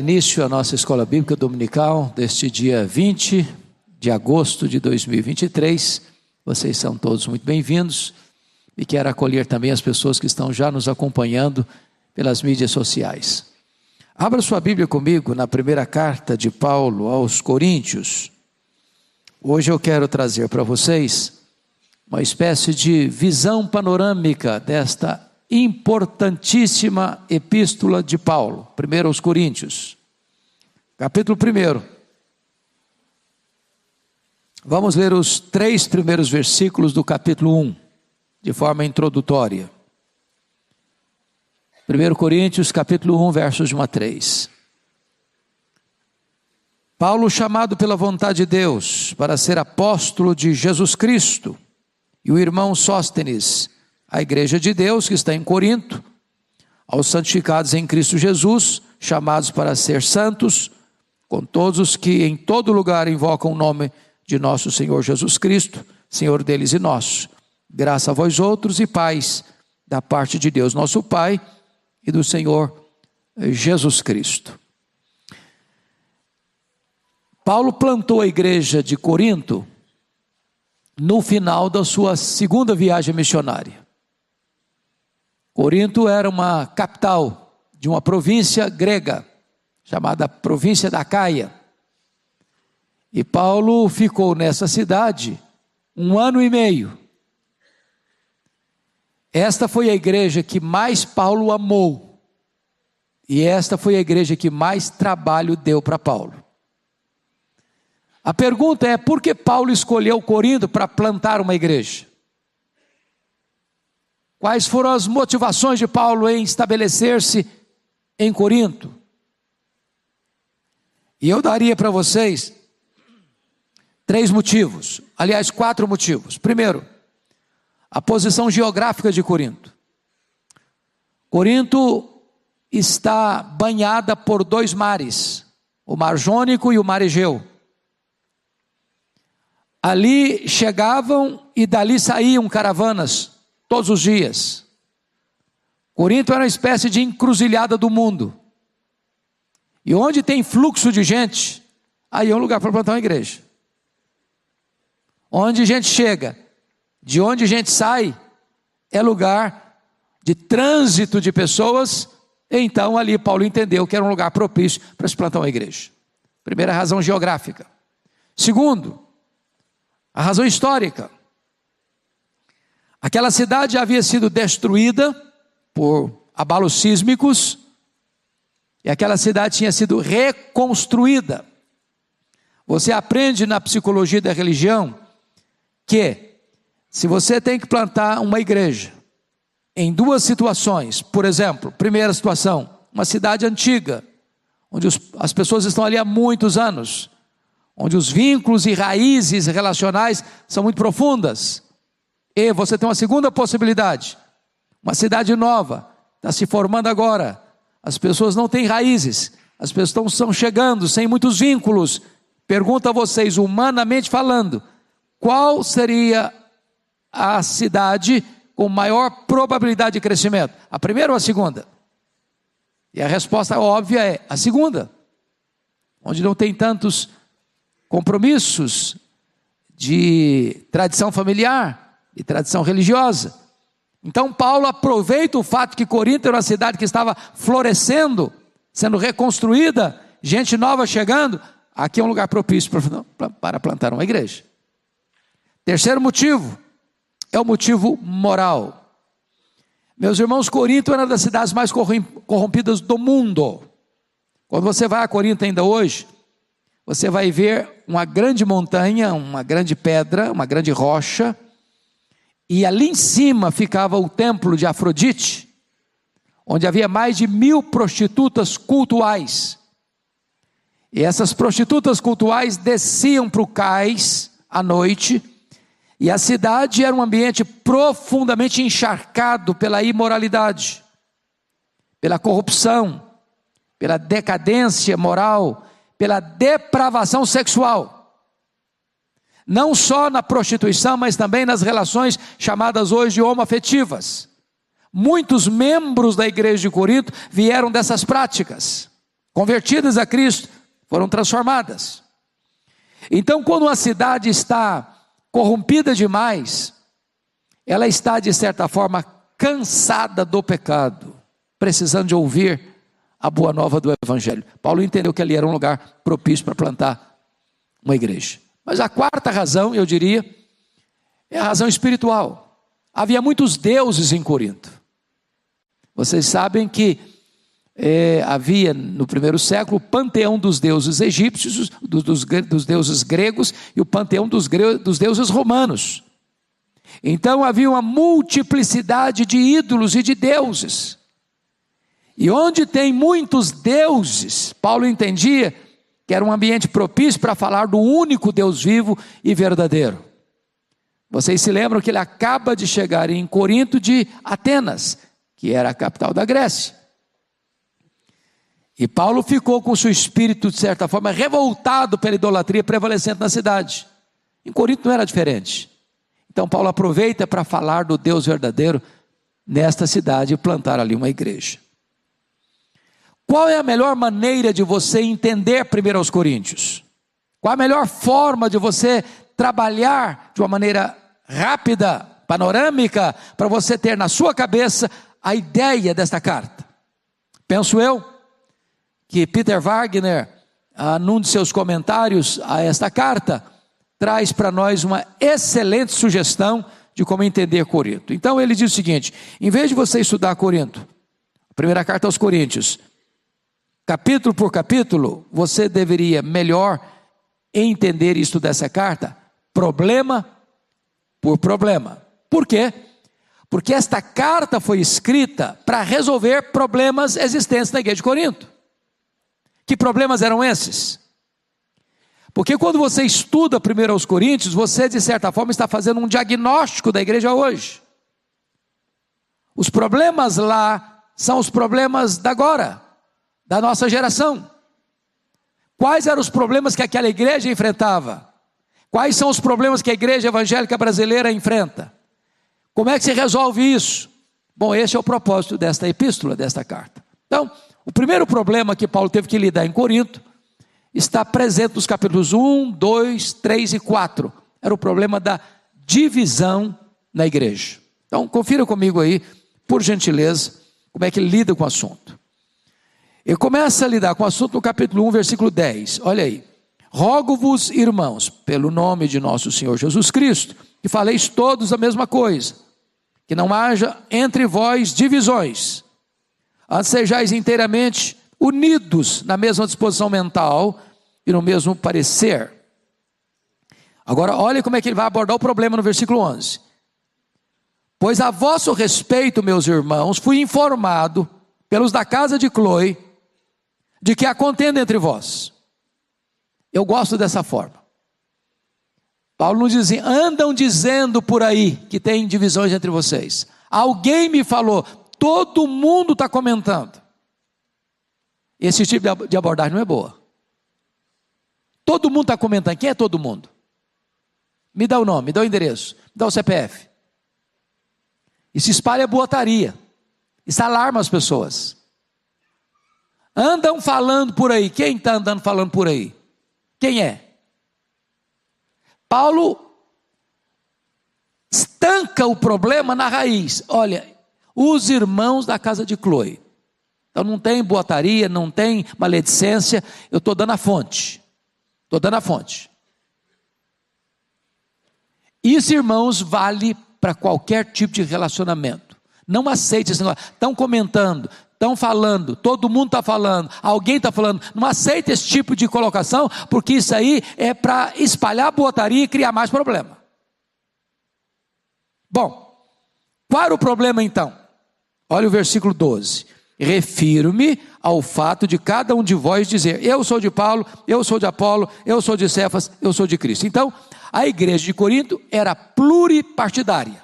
Início a nossa escola bíblica dominical deste dia 20 de agosto de 2023. Vocês são todos muito bem-vindos e quero acolher também as pessoas que estão já nos acompanhando pelas mídias sociais. Abra sua Bíblia comigo na primeira carta de Paulo aos Coríntios. Hoje eu quero trazer para vocês uma espécie de visão panorâmica desta importantíssima epístola de Paulo, primeiro aos Coríntios, capítulo 1. Vamos ler os 3 primeiros versículos do capítulo 1, de forma introdutória. 1 Coríntios, capítulo 1, versos de 1 a 3. Paulo, chamado pela vontade de Deus para ser apóstolo de Jesus Cristo, e o irmão Sóstenes, a igreja de Deus que está em Corinto, aos santificados em Cristo Jesus, chamados para ser santos, com todos os que em todo lugar invocam o nome de nosso Senhor Jesus Cristo, Senhor deles e nosso. Graça a vós outros e paz da parte de Deus, nosso Pai, e do Senhor Jesus Cristo. Paulo plantou a igreja de Corinto no final da sua segunda viagem missionária. Corinto era uma capital de uma província grega, chamada província da Acaia. E Paulo ficou nessa cidade 1 ano e meio. Esta foi a igreja que mais Paulo amou. E esta foi a igreja que mais trabalho deu para Paulo. A pergunta é, por que Paulo escolheu Corinto para plantar uma igreja? Quais foram as motivações de Paulo em estabelecer-se em Corinto? E eu daria para vocês 3 motivos, aliás 4 motivos. Primeiro, a posição geográfica de Corinto. Corinto está banhada por 2 mares, o Mar Jônico e o Mar Egeu. Ali chegavam e dali saíam caravanas todos os dias. Corinto era uma espécie de encruzilhada do mundo. E onde tem fluxo de gente, aí é um lugar para plantar uma igreja. Onde gente chega, de onde gente sai, é lugar de trânsito de pessoas. Então ali Paulo entendeu que era um lugar propício para se plantar uma igreja. Primeira razão geográfica. Segundo, a razão histórica. Aquela cidade havia sido destruída por abalos sísmicos, e aquela cidade tinha sido reconstruída. Você aprende na psicologia da religião que, se você tem que plantar uma igreja, em 2 situações, por exemplo, primeira situação, uma cidade antiga, onde as pessoas estão ali há muitos anos, onde os vínculos e raízes relacionais são muito profundas. E você tem uma segunda possibilidade, uma cidade nova, está se formando agora, as pessoas não têm raízes, as pessoas estão chegando sem muitos vínculos. Pergunto a vocês, humanamente falando, qual seria a cidade com maior probabilidade de crescimento? A primeira ou a segunda? E a resposta óbvia é a segunda, onde não tem tantos compromissos de tradição familiar e tradição religiosa. Então Paulo aproveita o fato que Corinto era uma cidade que estava florescendo, sendo reconstruída, gente nova chegando. Aqui é um lugar propício para plantar uma igreja. Terceiro motivo, é o motivo moral. Meus irmãos, Corinto era uma das cidades mais corrompidas do mundo. Quando você vai a Corinto ainda hoje, você vai ver uma grande montanha, uma grande pedra, uma grande rocha, e ali em cima ficava o templo de Afrodite, onde havia mais de 1000 prostitutas cultuais. E essas prostitutas cultuais desciam para o cais à noite, e a cidade era um ambiente profundamente encharcado pela imoralidade, pela corrupção, pela decadência moral, pela depravação sexual. Não só na prostituição, mas também nas relações chamadas hoje de homoafetivas. Muitos membros da igreja de Corinto vieram dessas práticas. convertidas a Cristo, foram transformadas. Então, quando uma cidade está corrompida demais, ela está, de certa forma, cansada do pecado, precisando de ouvir a boa nova do Evangelho. Paulo entendeu que ali era um lugar propício para plantar uma igreja. Mas a quarta razão, eu diria, é a razão espiritual. Havia muitos deuses em Corinto. Vocês sabem que havia no primeiro século o panteão dos deuses egípcios, dos deuses gregos, e o panteão dos deuses romanos. Então havia uma multiplicidade de ídolos e de deuses. E onde tem muitos deuses, Paulo entendia que era um ambiente propício para falar do único Deus vivo e verdadeiro. Vocês se lembram que ele acaba de chegar em Corinto de Atenas, que era a capital da Grécia. E Paulo ficou com o seu espírito, de certa forma, revoltado pela idolatria prevalecente na cidade. Em Corinto não era diferente. Então Paulo aproveita para falar do Deus verdadeiro nesta cidade e plantar ali uma igreja. Qual é a melhor maneira de você entender 1 Coríntios? Qual a melhor forma de você trabalhar de uma maneira rápida, panorâmica, para você ter na sua cabeça a ideia desta carta? Penso eu que Peter Wagner, num de seus comentários a esta carta, traz para nós uma excelente sugestão de como entender Corinto. Então ele diz o seguinte: em vez de você estudar Corinto, a primeira carta aos Coríntios, capítulo por capítulo, você deveria melhor entender e estudar essa carta, problema por problema. Por quê? Porque esta carta foi escrita para resolver problemas existentes na igreja de Corinto. Que problemas eram esses? Porque quando você estuda 1 aos Coríntios, você de certa forma está fazendo um diagnóstico da igreja hoje. Os problemas lá são os problemas da agora, da nossa geração. Quais eram os problemas que aquela igreja enfrentava? Quais são os problemas que a igreja evangélica brasileira enfrenta? Como é que se resolve isso? Bom, esse é o propósito desta epístola, desta carta. Então, o primeiro problema que Paulo teve que lidar em Corinto está presente nos capítulos 1, 2, 3 e 4. Era o problema da divisão na igreja. Então, confira comigo aí, por gentileza, como é que ele lida com o assunto. Ele começa a lidar com o assunto no capítulo 1, versículo 10. Olha aí. Rogo-vos, irmãos, pelo nome de nosso Senhor Jesus Cristo, que faleis todos a mesma coisa, que não haja entre vós divisões, antes sejais inteiramente unidos na mesma disposição mental e no mesmo parecer. Agora olha como é que ele vai abordar o problema no versículo 11. Pois a vosso respeito, meus irmãos, fui informado pelos da casa de Cloe, de que há contenda entre vós. Eu gosto dessa forma. Paulo não diz assim: andam dizendo por aí que tem divisões entre vocês. Alguém me falou, todo mundo está comentando. Esse tipo de abordagem não é boa. Todo mundo está comentando. Quem é todo mundo? Me dá o nome, me dá o endereço, me dá o CPF. Isso espalha boataria. Isso alarma as pessoas. Andam falando por aí. Quem está andando falando por aí? Quem é? Paulo estanca o problema na raiz. Olha, os irmãos da casa de Cloe. Então não tem boataria, não tem maledicência, eu estou dando a fonte. Estou dando a fonte. Isso, irmãos, vale para qualquer tipo de relacionamento. Não aceite esse negócio. Estão comentando, estão falando, todo mundo está falando, alguém está falando. Não aceite esse tipo de colocação, porque isso aí é para espalhar boataria e criar mais problema. Bom, qual era o problema então? Olha o versículo 12. Refiro-me ao fato de cada um de vós dizer: eu sou de Paulo, eu sou de Apolo, eu sou de Cefas, eu sou de Cristo. Então, a igreja de Corinto era pluripartidária.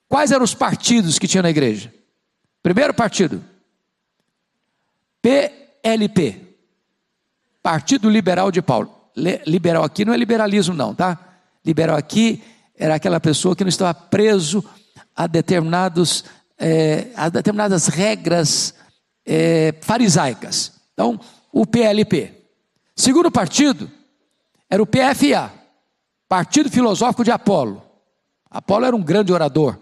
Quais eram os partidos que tinha na igreja? Primeiro partido, PLP, Partido Liberal de Paulo. Liberal aqui não é liberalismo não, tá? Liberal aqui era aquela pessoa que não estava preso a determinadas regras farisaicas. Então, o PLP. Segundo partido era o PFA, Partido Filosófico de Apolo. Apolo era um grande orador,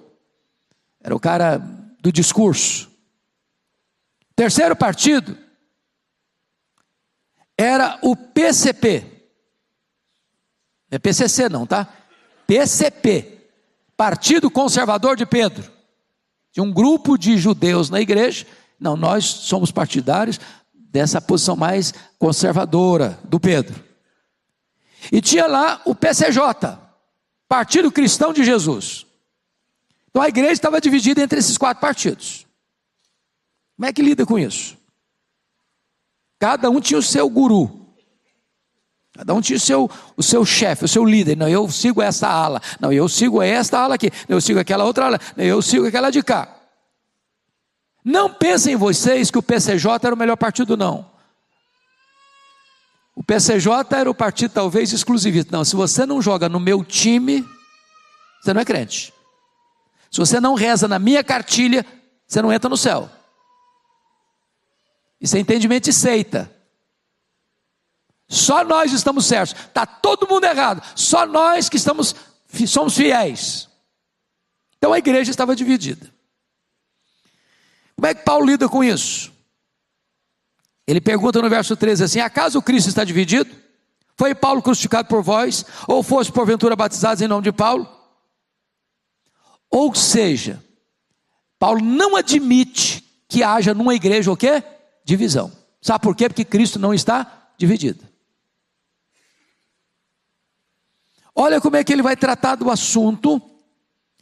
era o cara do discurso. Terceiro partido era o PCP. Não é PCC não, tá? PCP, Partido Conservador de Pedro. Tinha um grupo de judeus na igreja. Não, nós somos partidários dessa posição mais conservadora do Pedro. E tinha lá o PCJ, Partido Cristão de Jesus. Então a igreja estava dividida entre esses 4 partidos. Como é que lida com isso? Cada um tinha o seu guru. Cada um tinha o seu chefe, o seu líder. Não, eu sigo essa ala. Não, eu sigo esta ala aqui. Não, eu sigo aquela outra ala. Não, eu sigo aquela de cá. Não pensem vocês que o PCJ era o melhor partido, não. O PCJ era o partido talvez exclusivista. Não, se você não joga no meu time, você não é crente. Se você não reza na minha cartilha, você não entra no céu. Isso é entendimento de seita. Só nós estamos certos. Está todo mundo errado. Só nós que somos fiéis. Então a igreja estava dividida. Como é que Paulo lida com isso? Ele pergunta no verso 13 assim: acaso Cristo está dividido? Foi Paulo crucificado por vós? Ou fosse porventura batizados em nome de Paulo? Ou seja, Paulo não admite que haja numa igreja o quê? Divisão. Sabe por quê? Porque Cristo não está dividido. Olha como é que ele vai tratar do assunto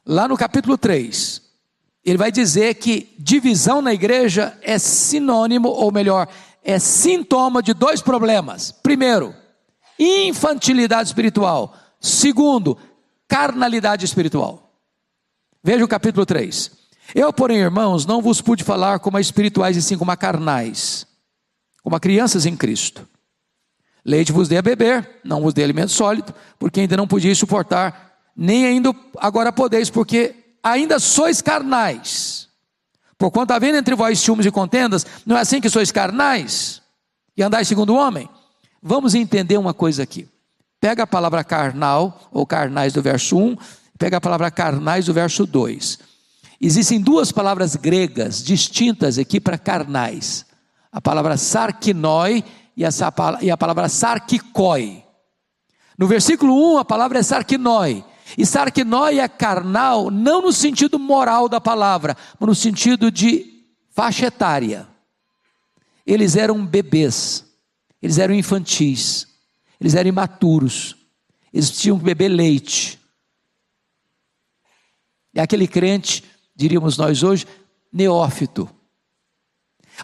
lá no capítulo 3. Ele vai dizer que divisão na igreja é sinônimo, ou melhor, é sintoma de 2 problemas. Primeiro, infantilidade espiritual. Segundo, carnalidade espiritual. Veja o capítulo 3. Eu, porém, irmãos, não vos pude falar como a espirituais e sim como a carnais, como a crianças em Cristo. Leite vos dei a beber, não vos dei alimento sólido, porque ainda não podiais suportar, nem ainda agora podeis, porque ainda sois carnais. Porquanto havendo entre vós ciúmes e contendas, não é assim que sois carnais, e andais segundo o homem? Vamos entender uma coisa aqui. Pega a palavra carnal, ou carnais do verso 1, pega a palavra carnais do verso 2. Existem 2 palavras gregas distintas aqui para carnais. A palavra sarkinoi e a palavra sarkikoi. No versículo 1 a palavra é sarkinoi. E sarkinoi é carnal, não no sentido moral da palavra, mas no sentido de faixa etária. Eles eram bebês, eles eram infantis, eles eram imaturos, eles tinham que beber leite. É aquele crente, diríamos nós hoje, neófito.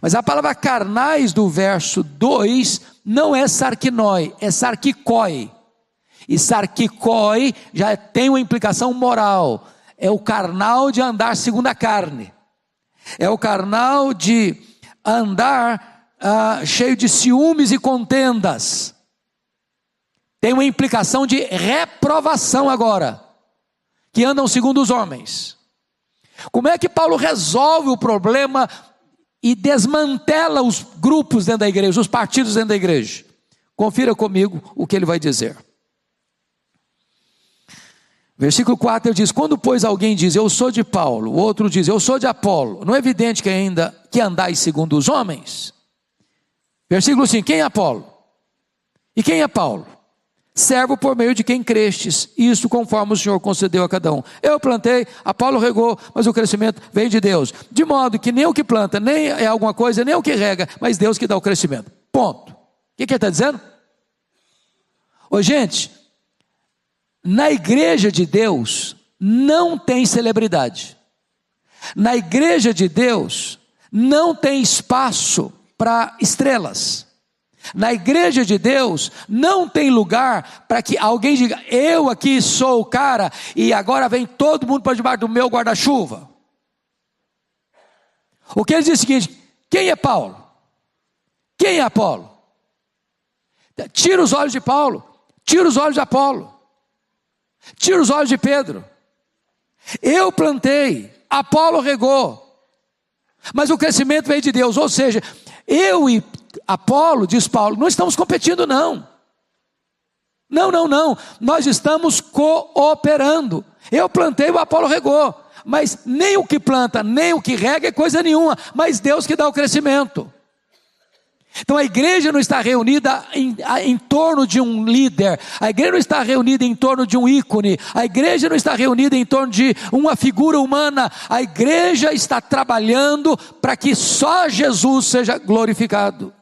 Mas a palavra carnais do verso 2 não é sarkinoi, é sarkikoi. E sarkikoi já tem uma implicação moral. É o carnal de andar segundo a carne. É o carnal de andar cheio de ciúmes e contendas. Tem uma implicação de reprovação agora, que andam segundo os homens. Como é que Paulo resolve o problema e desmantela os grupos dentro da igreja, os partidos dentro da igreja? Confira comigo o que ele vai dizer. Versículo 4 ele diz: quando pois alguém diz eu sou de Paulo, o outro diz eu sou de Apolo, não é evidente que andais segundo os homens? Versículo 5, quem é Apolo? E quem é Paulo? Servo por meio de quem crestes, isso conforme o Senhor concedeu a cada um. Eu plantei, Apolo regou, mas o crescimento vem de Deus. De modo que nem o que planta, nem é alguma coisa, nem o que rega, mas Deus que dá o crescimento. Ponto. O que ele está dizendo? Ô gente, na igreja de Deus não tem celebridade. Na igreja de Deus não tem espaço para estrelas. Na igreja de Deus não tem lugar para que alguém diga eu aqui sou o cara e agora vem todo mundo para debaixo do meu guarda-chuva. O que ele diz é o seguinte: quem é Paulo? Quem é Apolo? Tira os olhos de Paulo, tira os olhos de Apolo, tira os olhos de Pedro. Eu plantei, Apolo regou, Mas o crescimento vem de Deus. Ou seja, eu e Apolo, diz Paulo, não estamos competindo não. Não. Nós estamos cooperando. Eu plantei, o Apolo regou. Mas nem o que planta, nem o que rega é coisa nenhuma. Mas Deus que dá o crescimento. Então a igreja não está reunida em torno de um líder. A igreja não está reunida em torno de um ícone. A igreja não está reunida em torno de uma figura humana. A igreja está trabalhando para que só Jesus seja glorificado.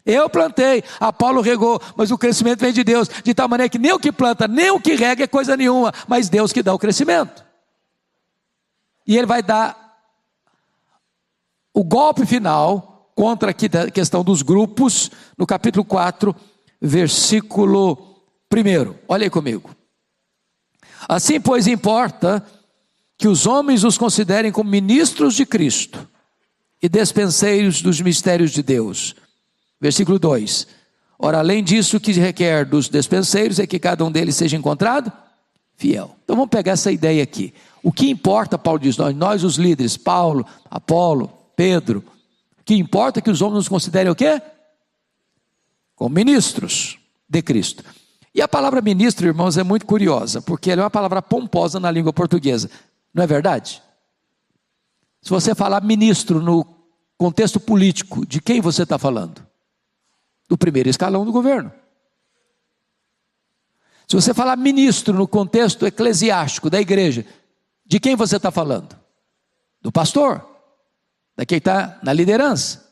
Eu plantei, Apolo regou, mas o crescimento vem de Deus, de tal maneira que nem o que planta, nem o que rega é coisa nenhuma, mas Deus que dá o crescimento. E Ele vai dar o golpe final contra a questão dos grupos, no capítulo 4, versículo 1. Olha aí comigo. Assim, pois, importa que os homens os considerem como ministros de Cristo e despenseiros dos mistérios de Deus. Versículo 2. Ora, além disso, o que requer dos despenseiros é que cada um deles seja encontrado fiel. Então vamos pegar essa ideia aqui. O que importa, Paulo diz, nós os líderes, Paulo, Apolo, Pedro, o que importa é que os homens nos considerem o quê? Como ministros de Cristo. E a palavra ministro, irmãos, é muito curiosa, porque ela é uma palavra pomposa na língua portuguesa. Não é verdade? Se você falar ministro no contexto político, de quem você está falando? Do primeiro escalão do governo. Se você falar ministro no contexto eclesiástico da igreja, de quem você está falando? Do pastor, da quem está na liderança.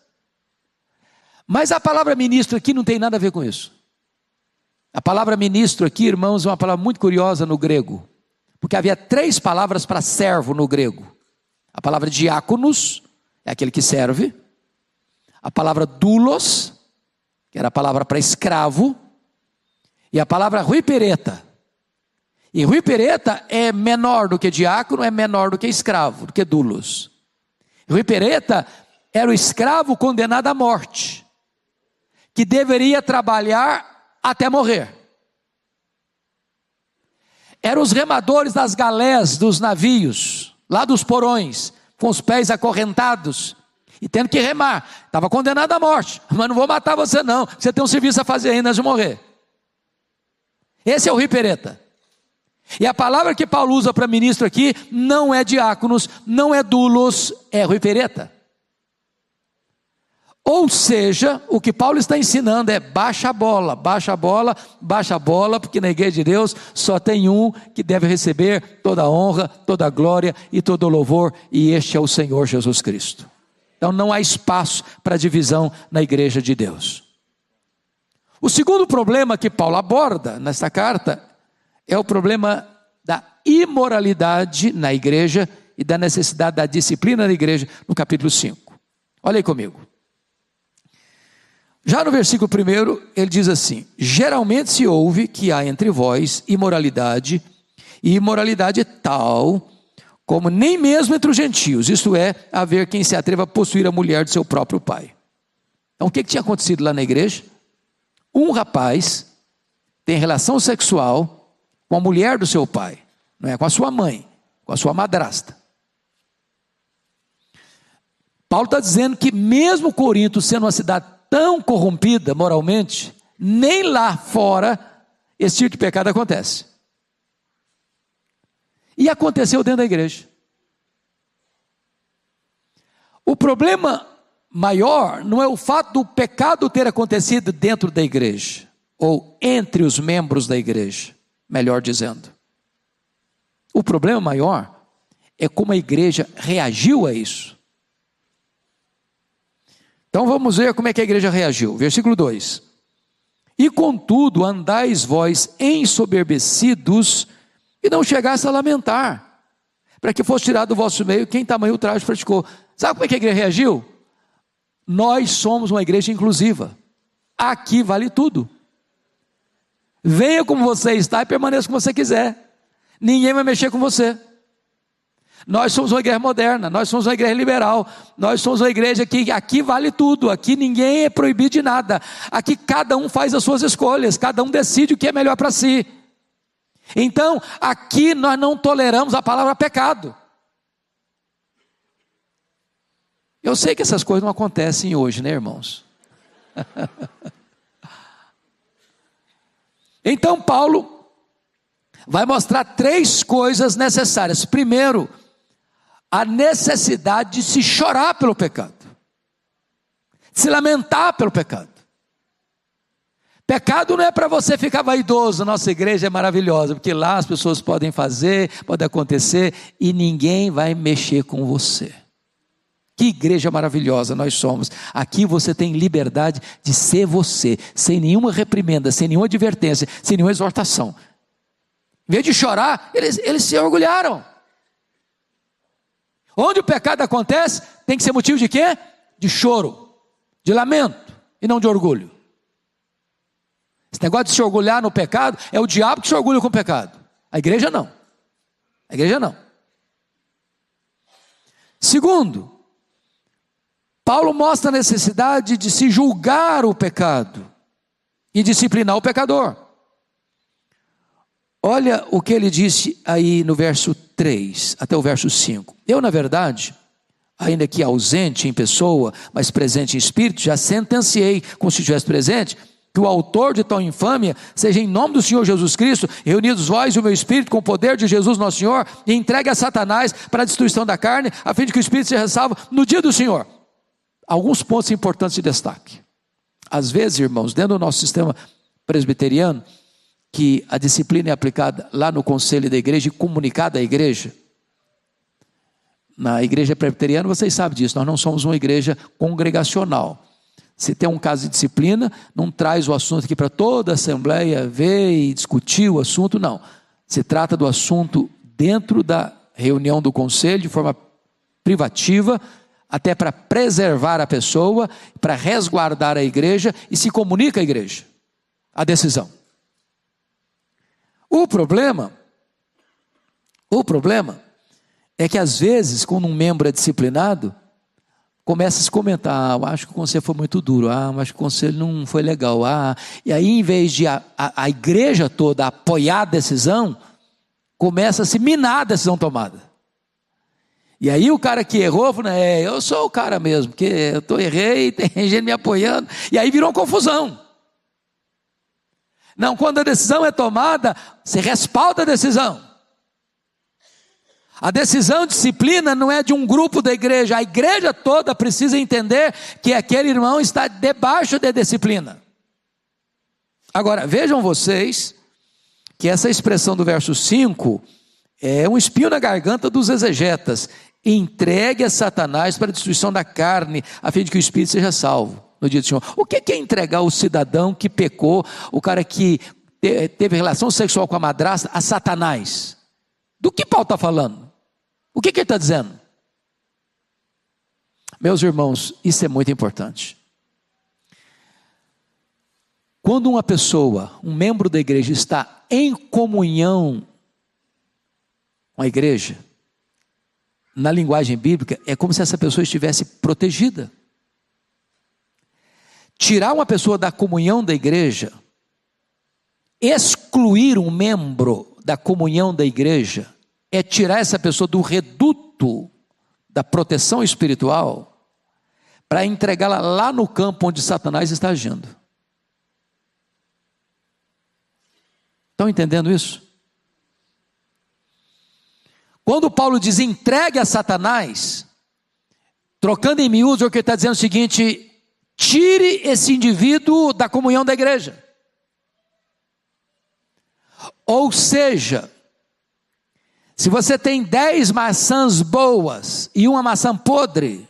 Mas a palavra ministro aqui não tem nada a ver com isso. A palavra ministro aqui, irmãos, é uma palavra muito curiosa no grego, porque havia 3 palavras para servo no grego. A palavra diáconos, é aquele que serve. A palavra doulos, que era a palavra para escravo, e a palavra huipereta. E huipereta é menor do que diácono, é menor do que escravo, do que doulos. Huipereta era o escravo condenado à morte, que deveria trabalhar até morrer. Eram os remadores das galés dos navios, lá dos porões, com os pés acorrentados, e tendo que remar. Estava condenado à morte, mas não vou matar você não, você tem um serviço a fazer ainda antes de morrer. Esse é o huipereta. E a palavra que Paulo usa para ministro aqui, não é diáconos, não é doulos, é huipereta. Ou seja, o que Paulo está ensinando é baixa a bola, porque na igreja de Deus só tem um que deve receber toda a honra, toda a glória e todo o louvor, e este é o Senhor Jesus Cristo. Então não há espaço para divisão na igreja de Deus. O segundo problema que Paulo aborda nesta carta é o problema da imoralidade na igreja e da necessidade da disciplina na igreja, no capítulo 5. Olha aí comigo. Já no versículo 1, ele diz assim: geralmente se ouve que há entre vós imoralidade, e imoralidade tal como nem mesmo entre os gentios, isto é, haver quem se atreva a possuir a mulher de seu próprio pai. Então o que tinha acontecido lá na igreja? Um rapaz tem relação sexual com a mulher do seu pai, não é com a sua mãe, com a sua madrasta. Paulo está dizendo que mesmo Corinto sendo uma cidade tão corrompida moralmente, nem lá fora esse tipo de pecado acontece. E aconteceu dentro da igreja. O problema maior não é o fato do pecado ter acontecido dentro da igreja, ou entre os membros da igreja, melhor dizendo. O problema maior é como a igreja reagiu a isso. Então vamos ver como é que a igreja reagiu. Versículo 2. E contudo andais vós ensoberbecidos, e não chegasse a lamentar, para que fosse tirado do vosso meio quem tamanho ultraje praticou. Sabe como é que a igreja reagiu? Nós somos uma igreja inclusiva. Aqui vale tudo. Venha como você está e permaneça como você quiser. Ninguém vai mexer com você. Nós somos uma igreja moderna, nós somos uma igreja liberal, nós somos uma igreja que aqui vale tudo, aqui ninguém é proibido de nada, aqui cada um faz as suas escolhas, cada um decide o que é melhor para si. Então, aqui nós não toleramos a palavra pecado. Eu sei que essas coisas não acontecem hoje, né, irmãos? Então Paulo vai mostrar 3 coisas necessárias. Primeiro, a necessidade de se chorar pelo pecado, se lamentar pelo pecado. Pecado não é para você ficar vaidoso. Nossa igreja é maravilhosa, porque lá as pessoas podem fazer, pode acontecer, e ninguém vai mexer com você. Que igreja maravilhosa nós somos. Aqui você tem liberdade de ser você, sem nenhuma reprimenda, sem nenhuma advertência, sem nenhuma exortação. Em vez de chorar, eles se orgulharam. Onde o pecado acontece, tem que ser motivo de quê? De choro, de lamento, e não de orgulho. Esse negócio de se orgulhar no pecado, é o diabo que se orgulha com o pecado. A igreja não. A igreja não. Segundo, Paulo mostra a necessidade de se julgar o pecado e disciplinar o pecador. Olha o que ele disse aí no verso 3 até o verso 5. Eu, na verdade, ainda que ausente em pessoa, mas presente em espírito, já sentenciei, como se estivesse presente, que o autor de tal infâmia seja em nome do Senhor Jesus Cristo, reunidos vós e o meu espírito com o poder de Jesus nosso Senhor, e entregue a Satanás para a destruição da carne, a fim de que o espírito seja salvo no dia do Senhor. Alguns pontos importantes de destaque. Às vezes, irmãos, dentro do nosso sistema presbiteriano, que a disciplina é aplicada lá no conselho da igreja e comunicada à igreja. Na igreja presbiteriana, vocês sabem disso, nós não somos uma igreja congregacional. Se tem um caso de disciplina, não traz o assunto aqui para toda a assembleia ver e discutir o assunto, não. Se trata do assunto dentro da reunião do conselho, de forma privativa, até para preservar a pessoa, para resguardar a igreja, e se comunica à igreja a decisão. O problema é que às vezes, quando um membro é disciplinado, começa a se comentar, eu acho que o conselho foi muito duro, eu acho que o conselho não foi legal, e aí em vez de a igreja toda apoiar a decisão, começa a se minar a decisão tomada. E aí o cara que errou, falou, eu sou o cara mesmo, porque eu errei, tem gente me apoiando, e aí virou uma confusão. Não, quando a decisão é tomada, você respalda a decisão. A decisão de disciplina não é de um grupo da igreja, a igreja toda precisa entender que aquele irmão está debaixo de disciplina. Agora, vejam vocês, que essa expressão do verso 5, é um espinho na garganta dos exegetas. Entregue a Satanás para a destruição da carne, a fim de que o espírito seja salvo no dia do Senhor. O que é entregar o cidadão que pecou, o cara que teve relação sexual com a madrasta, a Satanás? Do que Paulo está falando? O que ele está dizendo? Meus irmãos, isso é muito importante. Quando uma pessoa, um membro da igreja, está em comunhão com a igreja, na linguagem bíblica, é como se essa pessoa estivesse protegida. Tirar uma pessoa da comunhão da igreja, excluir um membro da comunhão da igreja, é tirar essa pessoa do reduto da proteção espiritual, para entregá-la lá no campo onde Satanás está agindo. Estão entendendo isso? Quando Paulo diz entregue a Satanás, trocando em miúdos, o que ele está dizendo é o seguinte: tire esse indivíduo da comunhão da igreja. Ou seja, se você tem 10 maçãs boas e uma maçã podre,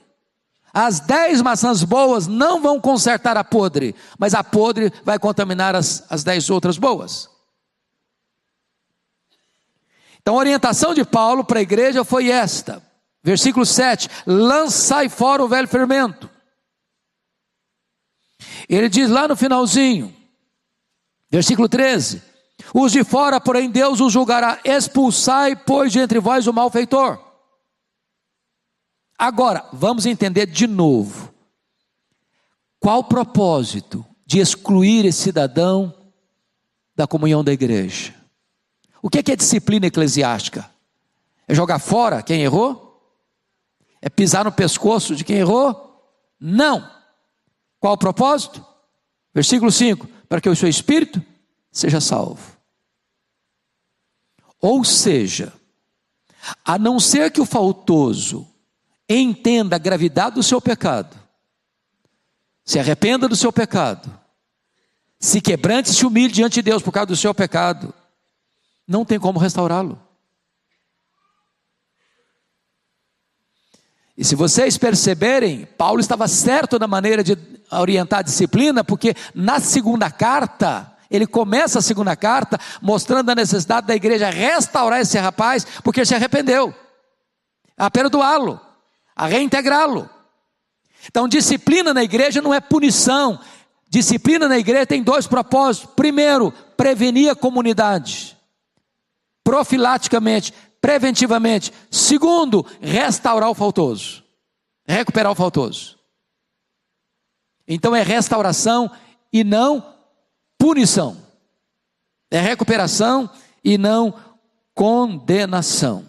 as 10 maçãs boas não vão consertar a podre, mas a podre vai contaminar as 10 outras boas. Então a orientação de Paulo para a igreja foi esta, versículo 7, lançai fora o velho fermento. Ele diz lá no finalzinho, versículo 13, os de fora, porém, Deus os julgará, expulsai, pois, de entre vós o malfeitor. Agora, vamos entender de novo, qual o propósito de excluir esse cidadão da comunhão da igreja? O que é disciplina eclesiástica? É jogar fora quem errou? É pisar no pescoço de quem errou? Não. Qual o propósito? Versículo 5, para que o seu espírito seja salvo. Ou seja, a não ser que o faltoso entenda a gravidade do seu pecado, se arrependa do seu pecado, se quebrante e se humilhe diante de Deus por causa do seu pecado, não tem como restaurá-lo. E se vocês perceberem, Paulo estava certo na maneira de orientar a disciplina, porque na segunda carta, ele começa a segunda carta mostrando a necessidade da igreja restaurar esse rapaz, porque ele se arrependeu, a perdoá-lo, a reintegrá-lo. Então disciplina na igreja não é punição. Disciplina na igreja tem dois propósitos. Primeiro, prevenir a comunidade, profilaticamente, preventivamente. Segundo, restaurar o faltoso, recuperar o faltoso. Então é restauração e não punição. É recuperação e não condenação.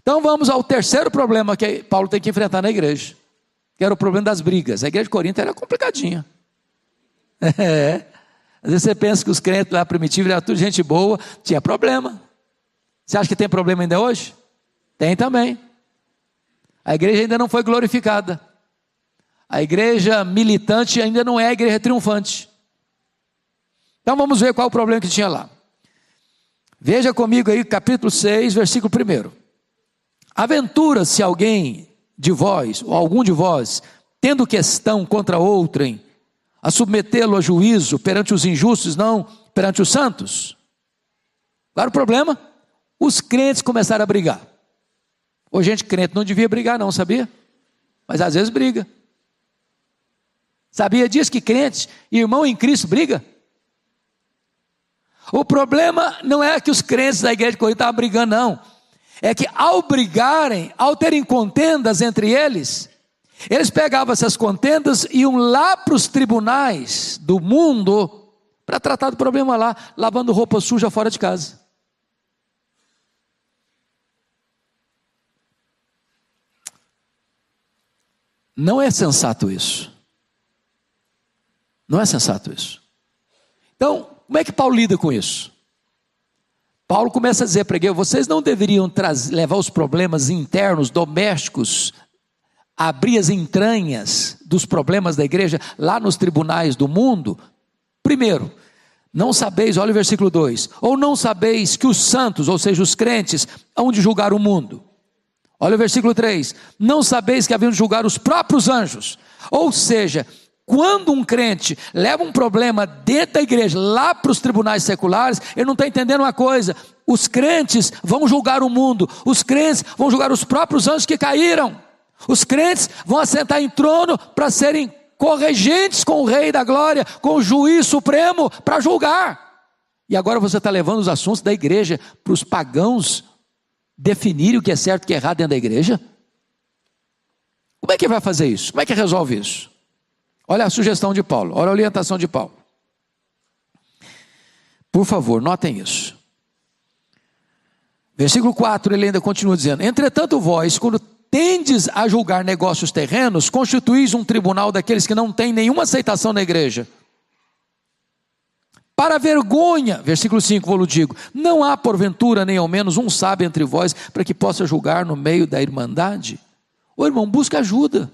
Então vamos ao terceiro problema que Paulo tem que enfrentar na igreja, que era o problema das brigas. A igreja de Corinto era complicadinha. Às vezes você pensa que os crentes lá primitivos eram tudo gente boa, tinha problema. Você acha que tem problema ainda hoje? Tem também. A igreja ainda não foi glorificada. A igreja militante ainda não é a igreja triunfante. Então vamos ver qual o problema que tinha lá. Veja comigo aí capítulo 6, versículo 1. Aventura-se alguém de vós, ou algum de vós, tendo questão contra outrem, a submetê-lo a juízo perante os injustos, não perante os santos? Qual era o problema? Os crentes começaram a brigar. Ô, gente, crente não devia brigar não, sabia? Mas às vezes briga. Sabia disso que crentes, irmão em Cristo, briga? O problema não é que os crentes da igreja de Corinto estavam brigando, não. É que ao brigarem, ao terem contendas entre eles pegavam essas contendas e iam lá para os tribunais do mundo para tratar do problema lá, lavando roupa suja fora de casa. Não é sensato isso. Não é sensato isso. Então, como é que Paulo lida com isso? Paulo começa a dizer para a igreja: vocês não deveriam levar os problemas internos, domésticos, abrir as entranhas dos problemas da igreja lá nos tribunais do mundo? Primeiro, não sabeis, olha o versículo 2, ou não sabeis que os santos, ou seja, os crentes, hão de julgar o mundo? Olha o versículo 3, não sabeis que haviam de julgar os próprios anjos? Ou seja, quando um crente leva um problema dentro da igreja lá para os tribunais seculares, ele não está entendendo uma coisa: os crentes vão julgar o mundo, os crentes vão julgar os próprios anjos que caíram, os crentes vão assentar em trono para serem corregentes com o Rei da Glória, com o Juiz Supremo para julgar. E agora você está levando os assuntos da igreja para os pagãos definirem o que é certo e o que é errado dentro da igreja? Como é que vai fazer isso? Como é que resolve isso? Olha a sugestão de Paulo, olha a orientação de Paulo. Por favor, notem isso. Versículo 4, ele ainda continua dizendo: entretanto vós, quando tendes a julgar negócios terrenos, constituís um tribunal daqueles que não têm nenhuma aceitação na igreja. Para vergonha, versículo 5, vou-lo digo, não há porventura nem ao menos um sábio entre vós, para que possa julgar no meio da irmandade? Ô irmão, busca ajuda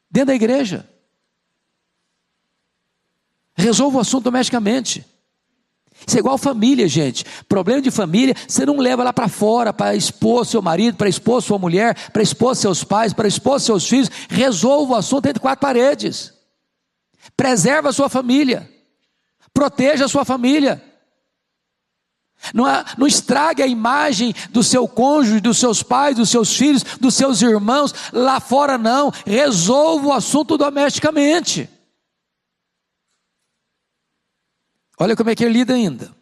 dentro da igreja. Resolva o assunto domesticamente. Isso é igual família, gente. Problema de família, você não leva lá para fora para expor seu marido, para expor sua mulher, para expor seus pais, para expor seus filhos. Resolva o assunto entre quatro paredes. Preserva a sua família. Proteja a sua família. Não estrague a imagem do seu cônjuge, dos seus pais, dos seus filhos, dos seus irmãos lá fora, não. Resolva o assunto domesticamente. Olha como é que ele lida ainda.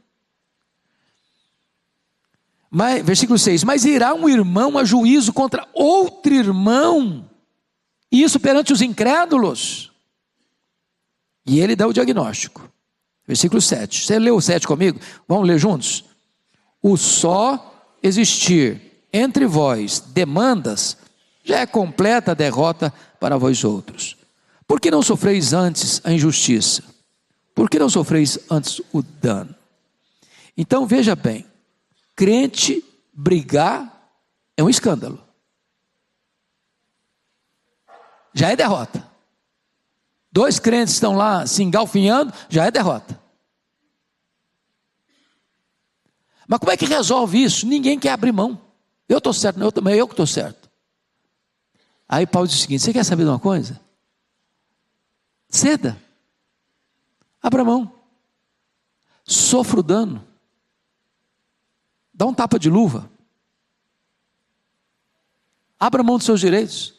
Versículo 6, mas irá um irmão a juízo contra outro irmão, e isso perante os incrédulos? E ele dá o diagnóstico. Versículo 7, você leu o 7 comigo? Vamos ler juntos? O só existir entre vós demandas, já é completa a derrota para vós outros. Por que não sofreis antes a injustiça? Por que não sofreis antes o dano? Então veja bem, crente brigar é um escândalo. Já é derrota. Dois crentes estão lá se engalfinhando, já é derrota. Mas como é que resolve isso? Ninguém quer abrir mão. Eu estou certo, não, eu que estou certo. Aí Paulo diz o seguinte: você quer saber de uma coisa? Ceda. Abra mão. Sofra o dano. Dá um tapa de luva. Abra mão dos seus direitos.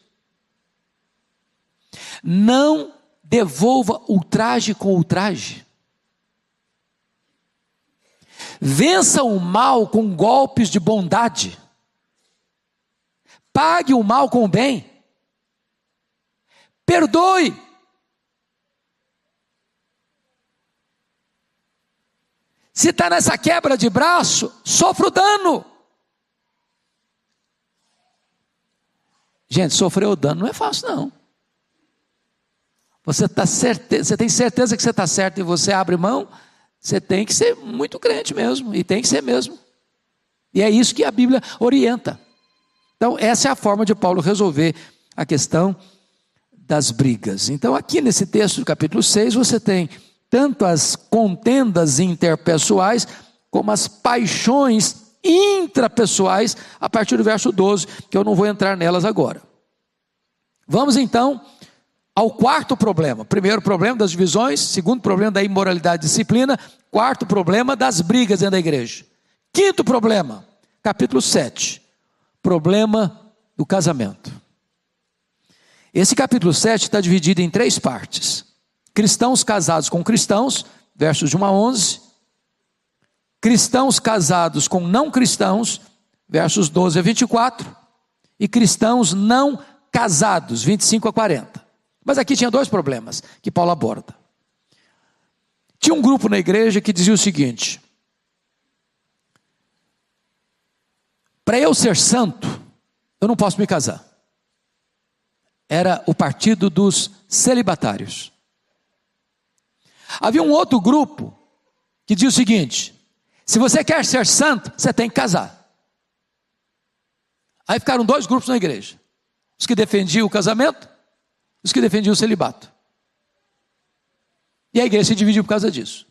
Não devolva ultraje com ultraje. Vença o mal com golpes de bondade. Pague o mal com o bem. Perdoe. Se está nessa quebra de braço, sofra o dano. Gente, sofrer o dano não é fácil, não. Você tem certeza que você está certo e você abre mão, você tem que ser muito crente mesmo, e tem que ser mesmo. E é isso que a Bíblia orienta. Então, essa é a forma de Paulo resolver a questão das brigas. Então, aqui nesse texto do capítulo 6, você tem tanto as contendas interpessoais, como as paixões intrapessoais, a partir do verso 12, que eu não vou entrar nelas agora. Vamos então ao quarto problema. Primeiro problema das divisões, segundo problema da imoralidade e disciplina, quarto problema das brigas dentro da igreja. Quinto problema, capítulo 7, problema do casamento. Esse capítulo 7 está dividido em 3 partes. Cristãos casados com cristãos, versos de 1 a 11. Cristãos casados com não cristãos, versos 12 a 24. E cristãos não casados, 25 a 40. Mas aqui tinha 2 problemas que Paulo aborda. Tinha um grupo na igreja que dizia o seguinte: para eu ser santo, eu não posso me casar. Era o partido dos celibatários. Havia um outro grupo que dizia o seguinte: se você quer ser santo, você tem que casar. Aí ficaram 2 grupos na igreja: os que defendiam o casamento, os que defendiam o celibato. E a igreja se dividiu por causa disso.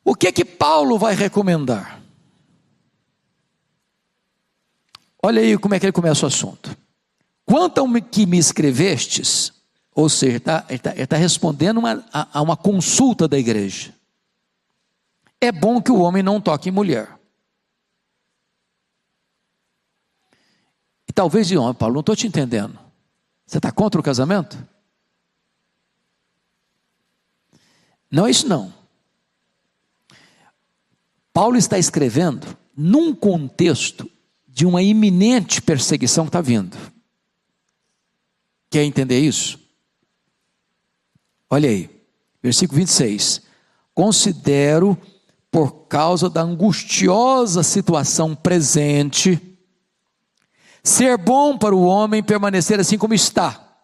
O que Paulo vai recomendar? Olha aí como é que ele começa o assunto. Quanto ao que me escrevestes, ou seja, ele tá respondendo a uma consulta da igreja. É bom que o homem não toque em mulher. E talvez diga: Paulo, não estou te entendendo. Você está contra o casamento? Não é isso não. Paulo está escrevendo num contexto de uma iminente perseguição que está vindo. Quer entender isso? Olha aí, versículo 26. Considero, por causa da angustiosa situação presente, ser bom para o homem permanecer assim como está.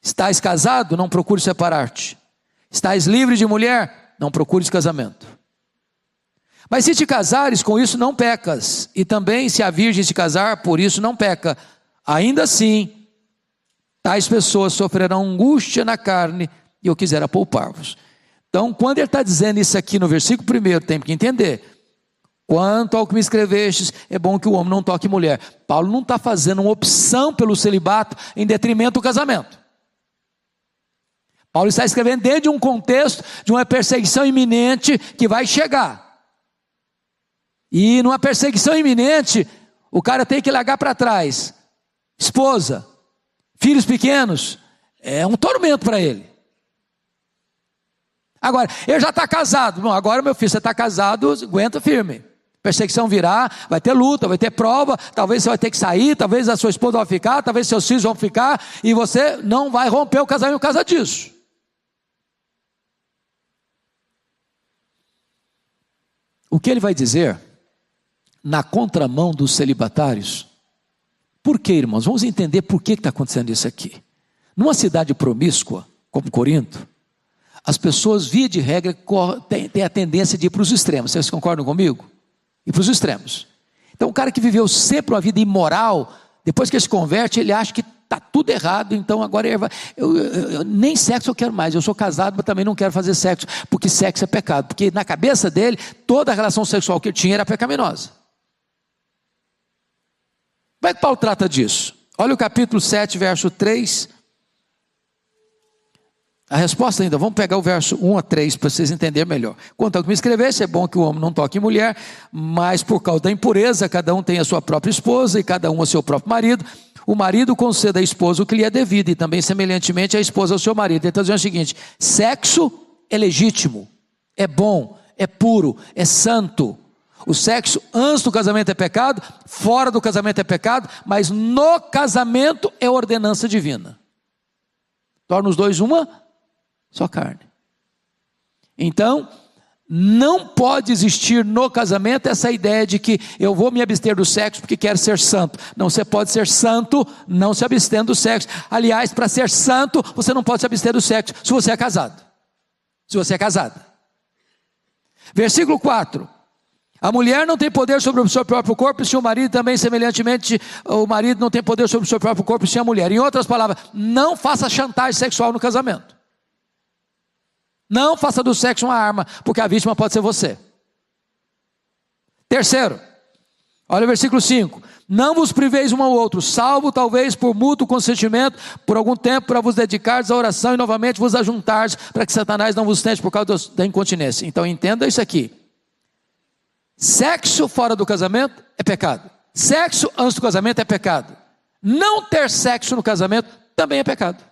Estás casado? Não procure separar-te. Estás livre de mulher? Não procures casamento. Mas se te casares, com isso não pecas. E também se a virgem se casar, por isso não peca. Ainda assim, tais pessoas sofrerão angústia na carne, e eu quisera poupar-vos. Então, quando ele está dizendo isso aqui no versículo 1, tem que entender: quanto ao que me escrevestes, é bom que o homem não toque mulher. Paulo não está fazendo uma opção pelo celibato em detrimento do casamento. Paulo está escrevendo dentro de um contexto de uma perseguição iminente que vai chegar. E numa perseguição iminente, o cara tem que largar para trás esposa, filhos pequenos. É um tormento para ele. Agora, ele já está casado. Bom, agora meu filho, você está casado, aguenta firme. Perseguição virá, vai ter luta, vai ter prova. Talvez você vai ter que sair, talvez a sua esposa vai ficar, talvez seus filhos vão ficar, e você não vai romper o casamento por causa disso. o que ele vai dizer na contramão dos celibatários. Por que, irmãos? Vamos entender por que está acontecendo isso aqui. Numa cidade promíscua, como Corinto, as pessoas, via de regra, têm a tendência de ir para os extremos. Vocês concordam comigo? Ir para os extremos. Então, o cara que viveu sempre uma vida imoral, depois que ele se converte, ele acha que está tudo errado, então agora nem sexo eu quero mais. Eu sou casado, mas também não quero fazer sexo, porque sexo é pecado. Porque na cabeça dele, toda a relação sexual que ele tinha era pecaminosa. Como é que Paulo trata disso? Olha o capítulo 7, verso 3. A resposta ainda, vamos pegar o verso 1 a 3 para vocês entenderem melhor. Quanto ao que me escrevesse, é bom que o homem não toque em mulher, mas por causa da impureza, cada um tem a sua própria esposa e cada um o seu próprio marido. O marido conceda à esposa o que lhe é devido e também semelhantemente a esposa ao seu marido. Então dizendo o seguinte: sexo é legítimo, é bom, é puro, é santo. O sexo antes do casamento é pecado, fora do casamento é pecado, mas no casamento é ordenança divina. Torna os dois uma só carne. Então, não pode existir no casamento essa ideia de que eu vou me abster do sexo porque quero ser santo. Não, você pode ser santo não se abstendo do sexo. Aliás, para ser santo, você não pode se abster do sexo se você é casado. Se você é casada. Versículo 4. A mulher não tem poder sobre o seu próprio corpo, e se o marido também, semelhantemente, o marido não tem poder sobre o seu próprio corpo, e se a mulher. Em outras palavras, não faça chantagem sexual no casamento. Não faça do sexo uma arma, porque a vítima pode ser você. Terceiro, olha o versículo 5. Não vos priveis um ao outro, salvo talvez por mútuo consentimento, por algum tempo, para vos dedicardes à oração e novamente vos ajuntardes, para que Satanás não vos tente por causa da incontinência. Então entenda isso aqui. Sexo fora do casamento é pecado. Sexo antes do casamento é pecado. Não ter sexo no casamento também é pecado.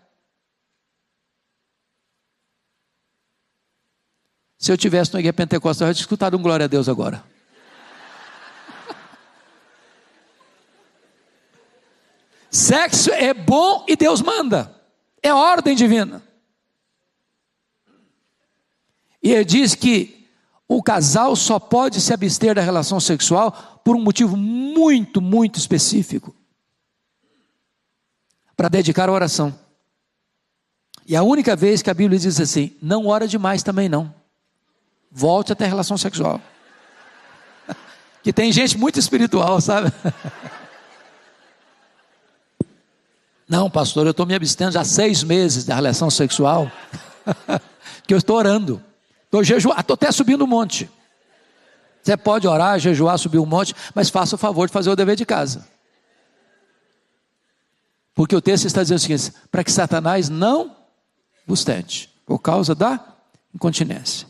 Se eu tivesse no igreja pentecostal, eu tinha escutado um glória a Deus agora. Sexo é bom e Deus manda. É ordem divina. E ele diz que o casal só pode se abster da relação sexual por um motivo muito, muito específico. Para dedicar a oração. E a única vez que a Bíblia diz assim, não ora demais também não. Volte até a relação sexual. Que tem gente muito espiritual, sabe? Não, pastor, eu estou me abstendo já há 6 meses da relação sexual. Que eu estou orando. Estou jejuando, estou até subindo um monte. Você pode orar, jejuar, subir um monte, mas faça o favor de fazer o dever de casa. Porque o texto está dizendo o seguinte, para que Satanás não vos tente, por causa da incontinência.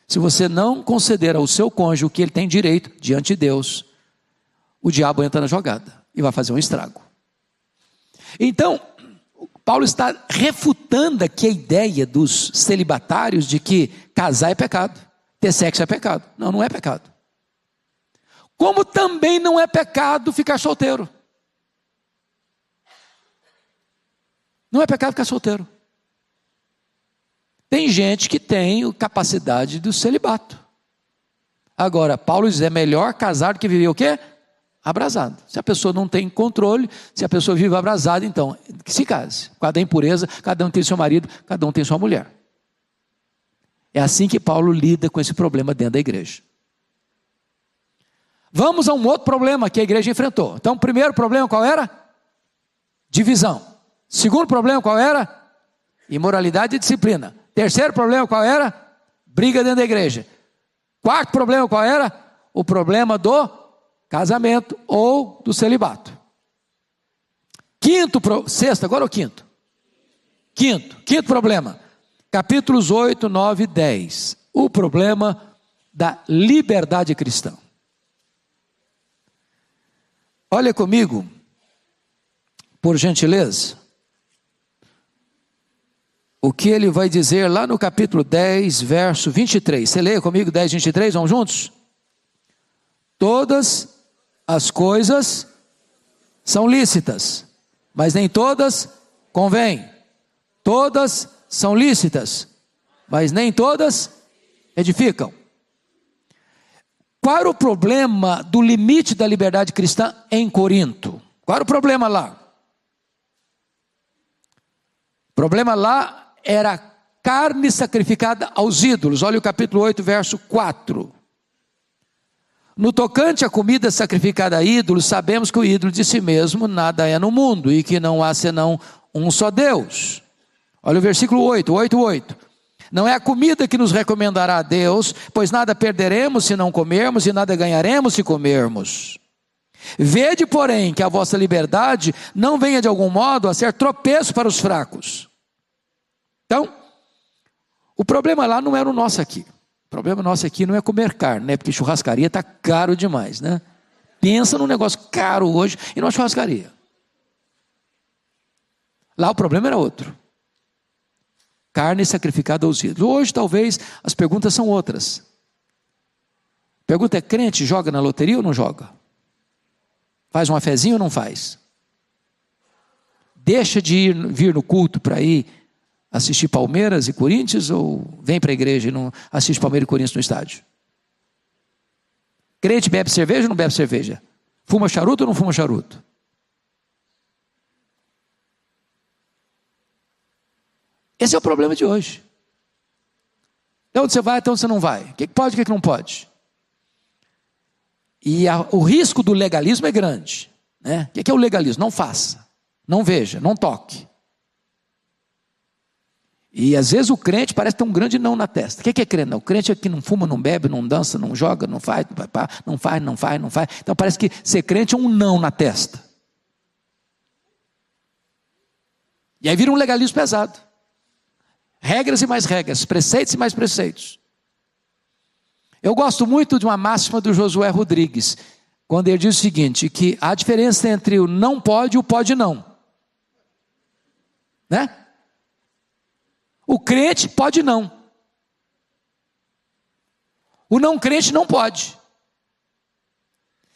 Se você não conceder ao seu cônjuge o que ele tem direito diante de Deus, o diabo entra na jogada e vai fazer um estrago. Então, Paulo está refutando aqui a ideia dos celibatários de que casar é pecado, ter sexo é pecado. Não, não é pecado. Como também não é pecado ficar solteiro. Não é pecado ficar solteiro. Tem gente que tem capacidade do celibato. Agora, Paulo diz, é melhor casar do que viver o quê? Abrasado. Se a pessoa não tem controle, se a pessoa vive abrasada, então, que se case. Por causa da impureza, cada um tem seu marido, cada um tem sua mulher. É assim que Paulo lida com esse problema dentro da igreja. Vamos a um outro problema que a igreja enfrentou. Então, o primeiro problema qual era? Divisão. Segundo problema qual era? Imoralidade e disciplina. Terceiro problema qual era? Briga dentro da igreja. Quarto problema qual era? O problema do casamento ou do celibato. Sexto, agora é o quinto. Quinto problema. Capítulos 8, 9 e 10. O problema da liberdade cristã. Olha comigo, por gentileza, o que ele vai dizer lá no capítulo 10, verso 23. Você leia comigo 10, 23, vamos juntos? Todas as coisas são lícitas, mas nem todas convêm. Todas são lícitas, mas nem todas edificam. Qual era o problema do limite da liberdade cristã em Corinto? Qual era o problema lá? O problema lá era carne sacrificada aos ídolos. Olha o capítulo 8, verso 4. No tocante à comida sacrificada a ídolos, sabemos que o ídolo de si mesmo nada é no mundo, e que não há senão um só Deus. Olha o versículo 8, 8. Não é a comida que nos recomendará a Deus, pois nada perderemos se não comermos, e nada ganharemos se comermos. Vede, porém, que a vossa liberdade não venha de algum modo a ser tropeço para os fracos. Então, o problema lá não era o nosso aqui. O problema nosso aqui não é comer carne, né? Porque churrascaria está caro demais, né? Pensa num negócio caro hoje e numa churrascaria. Lá o problema era outro. Carne sacrificada aos ídolos. Hoje talvez as perguntas são outras. A pergunta é: crente joga na loteria ou não joga? Faz uma fezinha ou não faz? Deixa de vir no culto para ir assistir Palmeiras e Corinthians, ou vem para a igreja e não assiste Palmeiras e Corinthians no estádio? Crente bebe cerveja ou não bebe cerveja? Fuma charuto ou não fuma charuto? Esse é o problema de hoje. Então onde você vai, então você não vai. O que pode, o que não pode? E o risco do legalismo é grande, né? O que é o legalismo? Não faça, não veja, não toque. E às vezes o crente parece ter um grande não na testa. O que é crente? Não, o crente é que não fuma, não bebe, não dança, não joga, não faz. Então parece que ser crente é um não na testa. E aí vira um legalismo pesado. Regras e mais regras, preceitos e mais preceitos. Eu gosto muito de uma máxima do Josué Rodrigues, quando ele diz o seguinte, que há diferença entre o não pode e o pode não. Né? O crente pode não. O não crente não pode.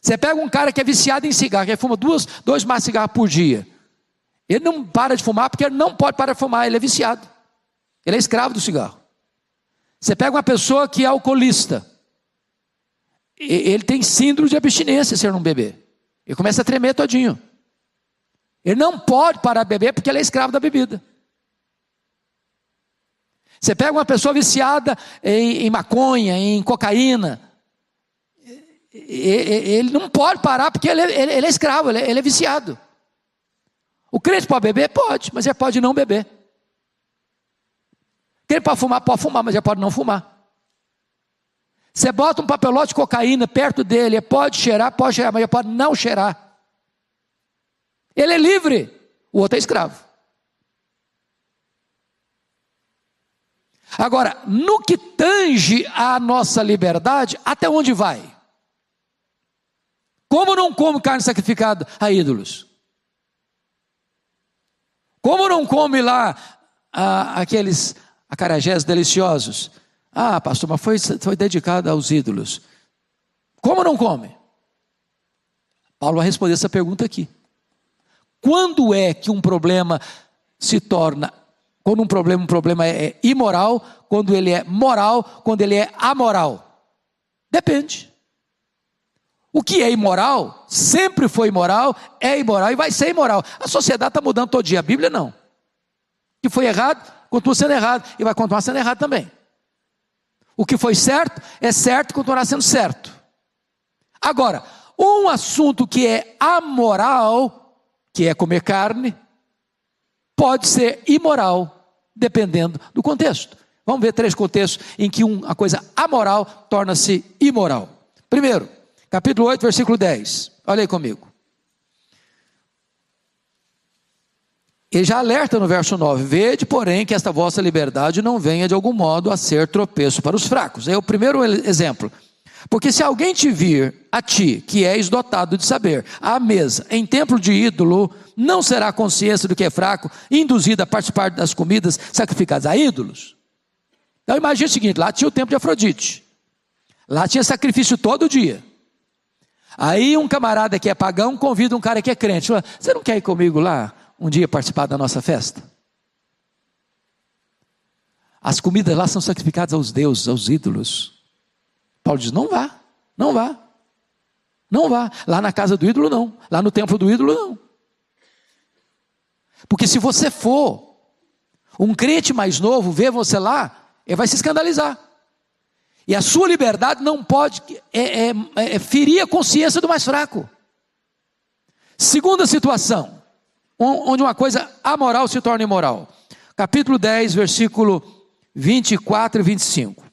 Você pega um cara que é viciado em cigarro, que fuma dois maços de cigarro por dia. Ele não para de fumar porque ele não pode parar de fumar, ele é viciado. Ele é escravo do cigarro. Você pega uma pessoa que é alcoolista. Ele tem síndrome de abstinência se ele não beber. Ele começa a tremer todinho. Ele não pode parar de beber porque ele é escravo da bebida. Você pega uma pessoa viciada em maconha, em cocaína. Ele não pode parar porque ele é escravo, ele é viciado. O crente pode beber? Pode, mas ele pode não beber. Ele pode fumar, mas ele pode não fumar. Você bota um papelote de cocaína perto dele, ele pode cheirar, mas ele pode não cheirar. Ele é livre, o outro é escravo. Agora, no que tange à nossa liberdade, até onde vai? Como não come carne sacrificada a ídolos? Como não come lá aqueles acarajés deliciosos? Ah, pastor, mas foi dedicado aos ídolos. Como não come? Paulo vai responder essa pergunta aqui. Quando é que um problema se torna, quando um problema é imoral, quando ele é moral, quando ele é amoral? Depende. O que é imoral, sempre foi imoral, é imoral e vai ser imoral. A sociedade está mudando todo dia, a Bíblia não. O que foi errado, continua sendo errado e vai continuar sendo errado também. O que foi certo, é certo e continuará sendo certo. Agora, um assunto que é amoral, que é comer carne, pode ser imoral, dependendo do contexto. Vamos ver 3 contextos em que uma coisa amoral torna-se imoral. Primeiro, capítulo 8, versículo 10. Olha aí comigo. Ele já alerta no verso 9, vede, porém, que esta vossa liberdade não venha de algum modo a ser tropeço para os fracos. É o primeiro exemplo. Porque se alguém te vir a ti, que és dotado de saber, à mesa, em templo de ídolo, não será a consciência do que é fraco, induzido a participar das comidas sacrificadas a ídolos? Então imagine o seguinte, lá tinha o templo de Afrodite. Lá tinha sacrifício todo dia. Aí um camarada que é pagão convida um cara que é crente. Fala, você não quer ir comigo lá um dia participar da nossa festa? As comidas lá são sacrificadas aos deuses, aos ídolos. Paulo diz, não vá, Não vá. Não vá. Lá na casa do ídolo, não. Lá no templo do ídolo, não. Porque se você for, um crente mais novo ver você lá, ele vai se escandalizar. E a sua liberdade não pode ferir a consciência do mais fraco. Segunda situação, onde uma coisa amoral se torna imoral. Capítulo 10, versículo 24 e 25.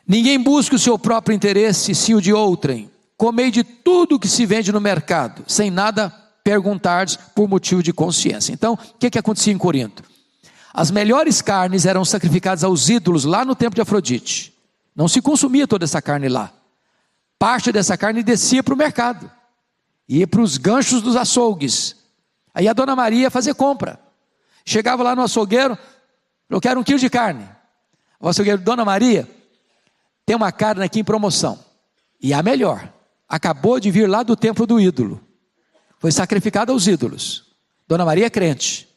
Ninguém busca o seu próprio interesse, se o de outrem. Comei de tudo que se vende no mercado, sem nada perguntar por motivo de consciência. Então, o que acontecia em Corinto? As melhores carnes eram sacrificadas aos ídolos lá no templo de Afrodite. Não se consumia toda essa carne lá. Parte dessa carne descia para o mercado, ia para os ganchos dos açougues. Aí a dona Maria ia fazer compra. Chegava lá no açougueiro, eu quero 1 quilo de carne. O açougueiro, dona Maria, tem uma carne aqui em promoção. E a melhor. Acabou de vir lá do templo do ídolo. Foi sacrificada aos ídolos. Dona Maria é crente.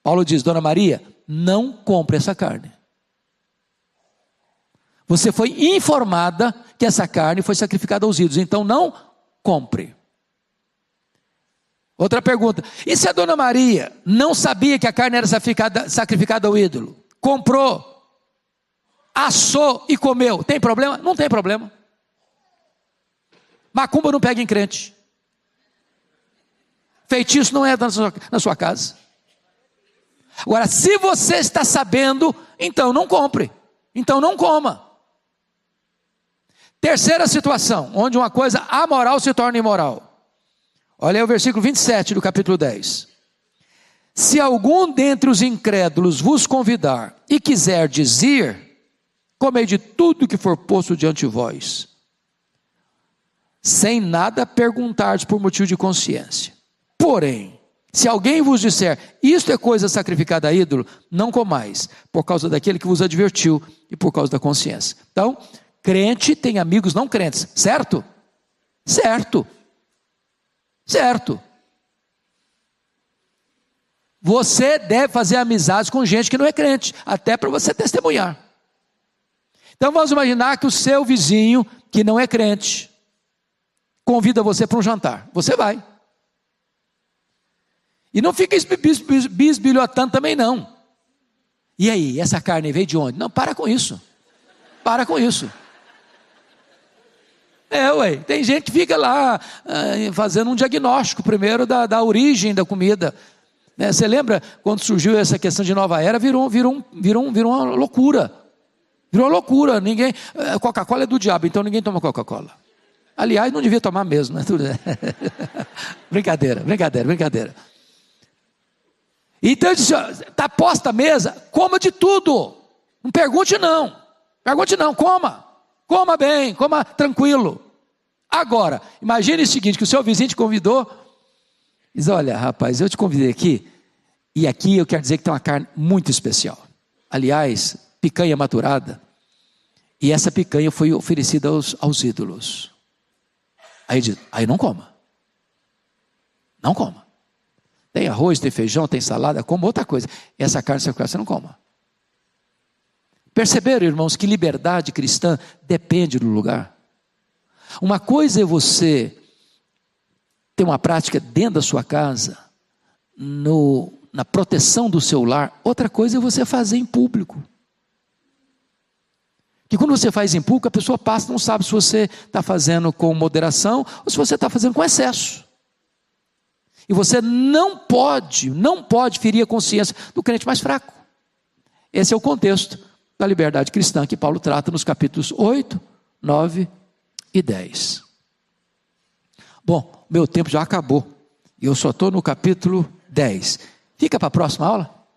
Paulo diz, dona Maria, não compre essa carne. Você foi informada que essa carne foi sacrificada aos ídolos, então não compre. Outra pergunta, e se a dona Maria não sabia que a carne era sacrificada ao ídolo? Comprou, assou e comeu, tem problema? Não tem problema. Macumba não pega em crente. Feitiço não é na sua casa. Agora, se você está sabendo, então não compre, então não coma. Terceira situação, onde uma coisa amoral se torna imoral. Olha aí o versículo 27 do capítulo 10. Se algum dentre os incrédulos vos convidar e quiser dizer, comei de tudo que for posto diante de vós, sem nada perguntar por motivo de consciência. Porém, se alguém vos disser, isto é coisa sacrificada a ídolo, não comais, por causa daquele que vos advertiu e por causa da consciência. Então, crente tem amigos não crentes, certo? Certo. Certo. Você deve fazer amizades com gente que não é crente, até para você testemunhar. Então vamos imaginar que o seu vizinho, que não é crente, convida você para um jantar. Você vai. E não fica bisbilhotando também não. E aí, essa carne veio de onde? Não, para com isso. Para com isso. Tem gente que fica lá fazendo um diagnóstico primeiro da origem da comida. Né? Você lembra quando surgiu essa questão de nova era, virou uma loucura. Virou uma loucura. Coca-Cola é do diabo, então ninguém toma Coca-Cola. Aliás, não devia tomar mesmo. Né? Brincadeira. Então ele disse, está posta a mesa, coma de tudo. Não pergunte não. Coma bem, coma tranquilo. Agora, imagine o seguinte, que o seu vizinho te convidou, diz, olha rapaz, eu te convidei aqui, e aqui eu quero dizer que tem uma carne muito especial. Aliás, picanha maturada, e essa picanha foi oferecida aos ídolos. Aí diz, aí não coma. Não coma. Tem arroz, tem feijão, tem salada, coma outra coisa. Essa carne você não coma. Perceberam, irmãos, que liberdade cristã depende do lugar? Uma coisa é você ter uma prática dentro da sua casa, na proteção do seu lar. Outra coisa é você fazer em público. Que quando você faz em público, a pessoa passa, não sabe se você está fazendo com moderação ou se você está fazendo com excesso. E você não pode ferir a consciência do crente mais fraco. Esse é o contexto da liberdade cristã que Paulo trata nos capítulos 8, 9 e 10. Bom, meu tempo já acabou. E eu só estou no capítulo 10. Fica para a próxima aula?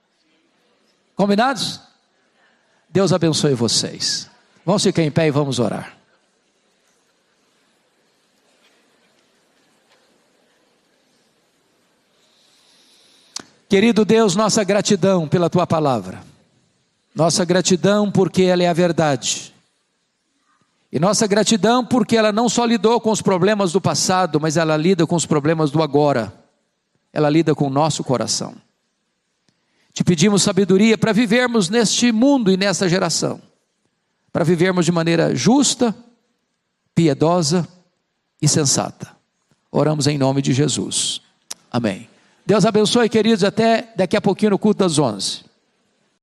Combinados? Deus abençoe vocês. Vamos ficar em pé e vamos orar. Querido Deus, nossa gratidão pela Tua palavra. Nossa gratidão porque ela é a verdade. E nossa gratidão porque ela não só lidou com os problemas do passado, mas ela lida com os problemas do agora. Ela lida com o nosso coração. Te pedimos sabedoria para vivermos neste mundo e nesta geração. para vivermos de maneira justa, piedosa e sensata. Oramos em nome de Jesus. Amém. Deus abençoe, queridos, até daqui a pouquinho no culto das 11.